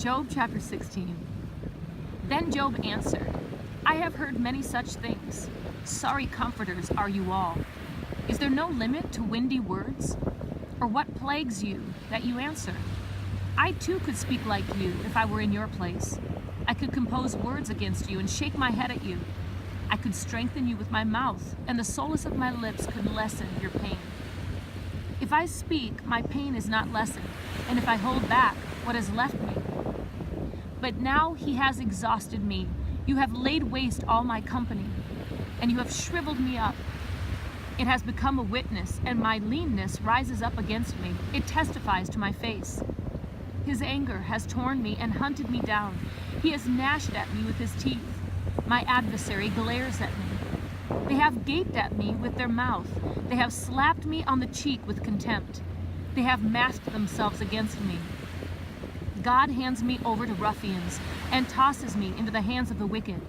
Job chapter 16. Then Job answered, I have heard many such things. Sorry comforters are you all. Is there no limit to windy words? Or what plagues you that you answer? I too could speak like you if I were in your place. I could compose words against you and shake my head at you. I could strengthen you with my mouth, and the solace of my lips could lessen your pain. If I speak, my pain is not lessened, and if I hold back, what is left me? But now he has exhausted me. You have laid waste all my company, and you have shriveled me up. It has become a witness, and my leanness rises up against me. It testifies to my face. His anger has torn me and hunted me down. He has gnashed at me with his teeth. My adversary glares at me. They have gaped at me with their mouth. They have slapped me on the cheek with contempt. They have masked themselves against me. God hands me over to ruffians and tosses me into the hands of the wicked.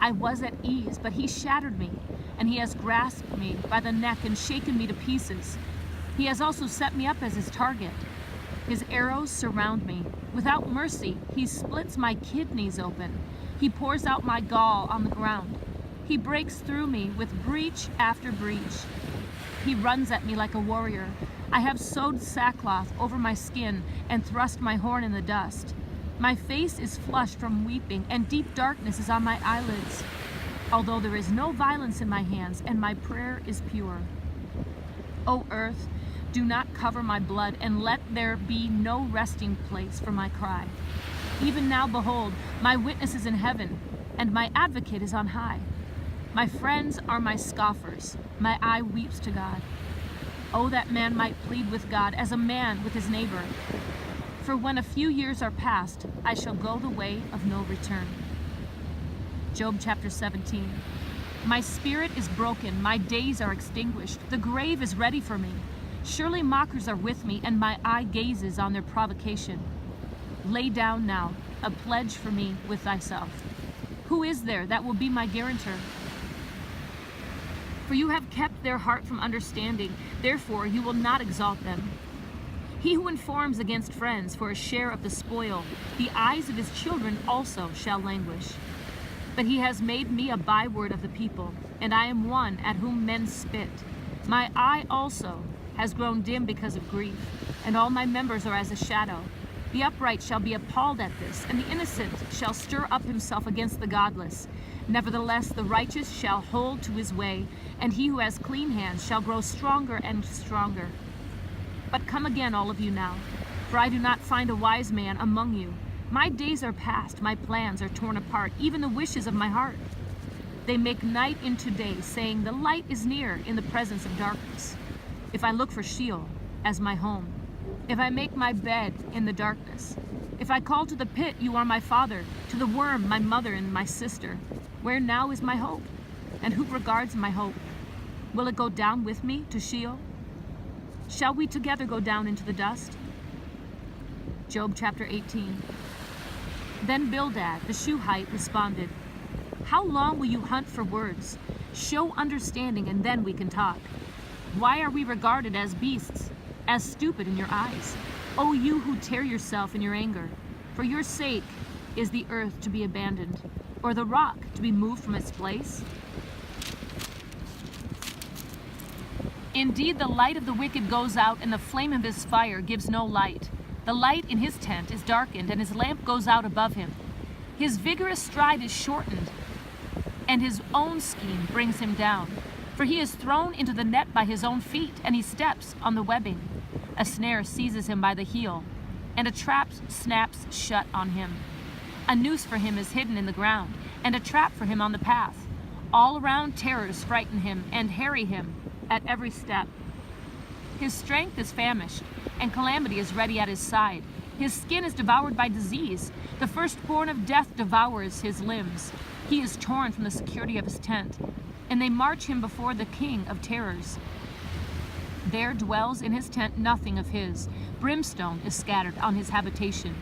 I was at ease, but he shattered me, and he has grasped me by the neck and shaken me to pieces. He has also set me up as his target. His arrows surround me. Without mercy, he splits my kidneys open. He pours out my gall on the ground. He breaks through me with breach after breach. He runs at me like a warrior. I have sewed sackcloth over my skin and thrust my horn in the dust. My face is flushed from weeping, and deep darkness is on my eyelids. Although there is no violence in my hands, and my prayer is pure. O earth, do not cover my blood, and let there be no resting place for my cry. Even now, behold, my witness is in heaven, and my advocate is on high. My friends are my scoffers. My eye weeps to God. Oh, that man might plead with God as a man with his neighbor. For when a few years are past, I shall go the way of no return. Job chapter 17. My spirit is broken, my days are extinguished, the grave is ready for me. Surely mockers are with me, and my eye gazes on their provocation. Lay down now, a pledge for me with thyself. Who is there that will be my guarantor? For you have kept their heart from understanding, therefore you will not exalt them. He who informs against friends for a share of the spoil, the eyes of his children also shall languish. But he has made me a byword of the people, and I am one at whom men spit. My eye also has grown dim because of grief, and all my members are as a shadow. The upright shall be appalled at this, and the innocent shall stir up himself against the godless. Nevertheless, the righteous shall hold to his way, and he who has clean hands shall grow stronger and stronger. But come again, all of you now, for I do not find a wise man among you. My days are past, my plans are torn apart, even the wishes of my heart. They make night into day, saying, the light is near in the presence of darkness. If I look for Sheol as my home, if I make my bed in the darkness, if I call to the pit, you are my father, to the worm, my mother and my sister. Where now is my hope? And who regards my hope? Will it go down with me to Sheol? Shall we together go down into the dust? Job chapter 18. Then Bildad, the Shuhite, responded, How long will you hunt for words? Show understanding, and then we can talk. Why are we regarded as beasts, as stupid in your eyes? O you who tear yourself in your anger, for your sake is the earth to be abandoned, or the rock to be moved from its place? Indeed, the light of the wicked goes out, and the flame of his fire gives no light. The light in his tent is darkened, and his lamp goes out above him. His vigorous stride is shortened, and his own scheme brings him down. For he is thrown into the net by his own feet, and he steps on the webbing. A snare seizes him by the heel, and a trap snaps shut on him. A noose for him is hidden in the ground, and a trap for him on the path. All around terrors frighten him and harry him at every step. His strength is famished, and calamity is ready at his side. His skin is devoured by disease. The firstborn of death devours his limbs. He is torn from the security of his tent, and they march him before the king of terrors. There dwells in his tent nothing of his. Brimstone is scattered on his habitation.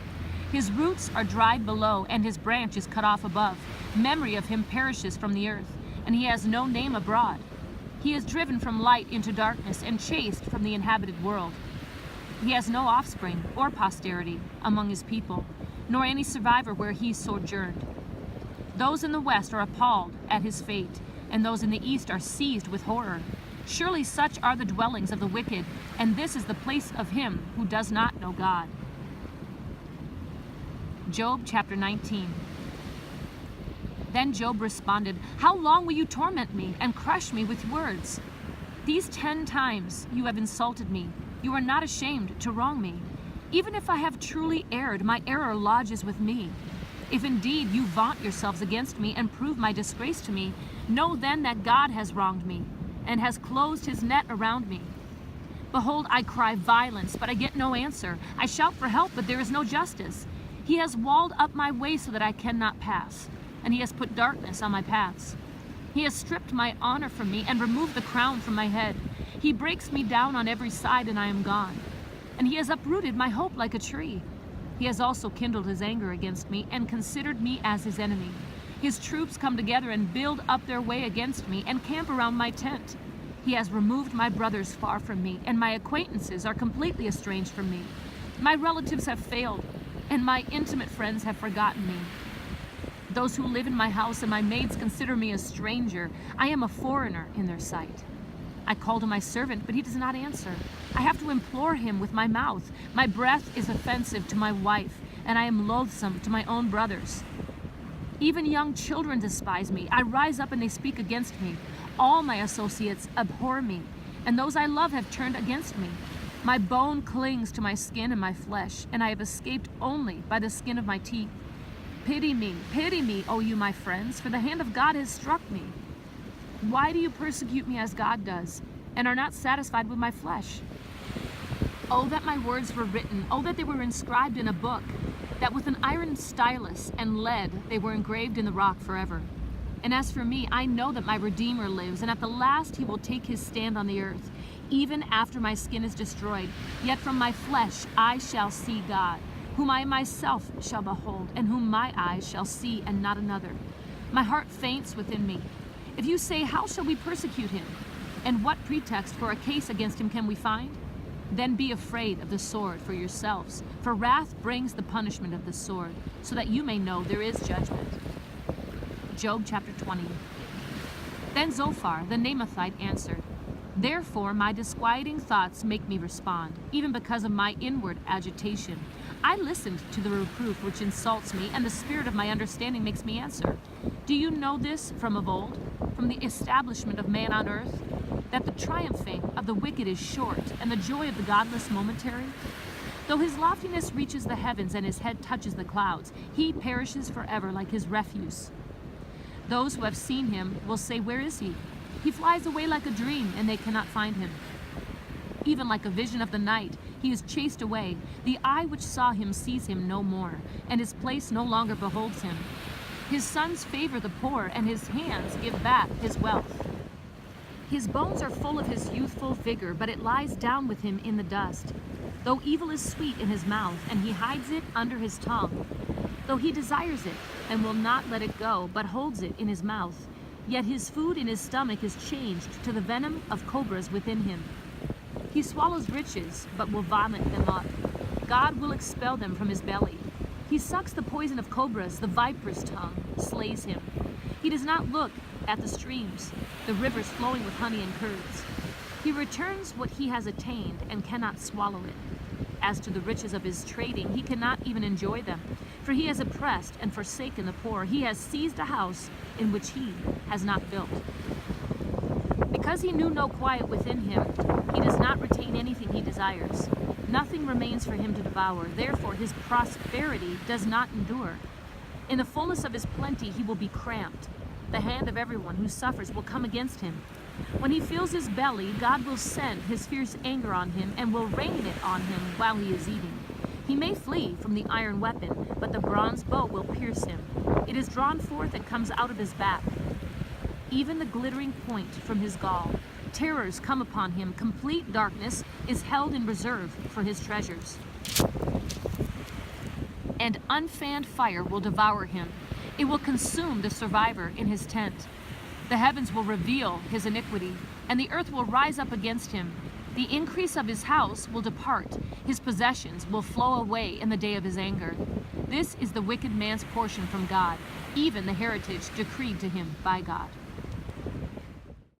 His roots are dried below, and his branch is cut off above. Memory of him perishes from the earth, and he has no name abroad. He is driven from light into darkness, and chased from the inhabited world. He has no offspring or posterity among his people. nor any survivor where he sojourned. Those in the west are appalled at his fate, and those in the east are seized with horror. Surely such are the dwellings of the wicked, and this is the place of him who does not know God. Job chapter 19. Then Job responded, "How long will you torment me and crush me with words? These 10 times you have insulted me. You are not ashamed to wrong me. Even if I have truly erred, my error lodges with me. If indeed you vaunt yourselves against me and prove my disgrace to me, know then that God has wronged me and has closed his net around me. Behold, I cry violence, but I get no answer. I shout for help, but there is no justice. He has walled up my way so that I cannot pass, and he has put darkness on my paths. He has stripped my honor from me and removed the crown from my head. He breaks me down on every side, and I am gone. And he has uprooted my hope like a tree. He has also kindled his anger against me and considered me as his enemy. His troops come together and build up their way against me and camp around my tent. He has removed my brothers far from me, and my acquaintances are completely estranged from me. My relatives have failed, and my intimate friends have forgotten me. Those who live in my house and my maids consider me a stranger. I am a foreigner in their sight. I call to my servant, but he does not answer. I have to implore him with my mouth. My breath is offensive to my wife, and I am loathsome to my own brothers. Even young children despise me. I rise up and they speak against me. All my associates abhor me, and those I love have turned against me. My bone clings to my skin and my flesh, and I have escaped only by the skin of my teeth. Pity me, O you my friends, for the hand of God has struck me. Why do you persecute me as God does, and are not satisfied with my flesh? Oh, that my words were written, oh, that they were inscribed in a book, that with an iron stylus and lead they were engraved in the rock forever. And as for me, I know that my Redeemer lives, and at the last he will take his stand on the earth, even after my skin is destroyed. Yet from my flesh I shall see God, whom I myself shall behold, and whom my eyes shall see, and not another. My heart faints within me. If you say, how shall we persecute him? And what pretext for a case against him can we find? Then be afraid of the sword for yourselves, for wrath brings the punishment of the sword, so that you may know there is judgment. Job chapter 20. Then Zophar the Naamathite answered, Therefore my disquieting thoughts make me respond, even because of my inward agitation. I listened to the reproof which insults me, and the spirit of my understanding makes me answer. Do you know this from of old, from the establishment of man on earth, that the triumphing of the wicked is short, and the joy of the godless momentary? Though his loftiness reaches the heavens and his head touches the clouds, he perishes forever like his refuse. Those who have seen him will say, Where is he? He flies away like a dream, and they cannot find him. Even like a vision of the night, he is chased away. The eye which saw him sees him no more, and his place no longer beholds him. His sons favor the poor, and his hands give back his wealth. His bones are full of his youthful vigor, but it lies down with him in the dust. Though evil is sweet in his mouth, and he hides it under his tongue. Though he desires it, and will not let it go, but holds it in his mouth, yet his food in his stomach is changed to the venom of cobras within him. He swallows riches, but will vomit them up. God will expel them from his belly. He sucks the poison of cobras, the viper's tongue slays him. He does not look at the streams, the rivers flowing with honey and curds. He returns what he has attained and cannot swallow it. As to the riches of his trading, he cannot even enjoy them, for he has oppressed and forsaken the poor. He has seized a house in which he has not built. Because he knew no quiet within him, he does not retain anything he desires. Nothing remains for him to devour. Therefore, his prosperity does not endure. In the fullness of his plenty, he will be cramped. The hand of everyone who suffers will come against him. When he fills his belly, God will send his fierce anger on him and will rain it on him while he is eating. He may flee from the iron weapon, but the bronze bow will pierce him. It is drawn forth and comes out of his back. Even the glittering point from his gall. Terrors come upon him. Complete darkness is held in reserve for his treasures. And unfanned fire will devour him. It will consume the survivor in his tent. The heavens will reveal his iniquity, and the earth will rise up against him. The increase of his house will depart, his possessions will flow away in the day of his anger. This is the wicked man's portion from God, even the heritage decreed to him by God.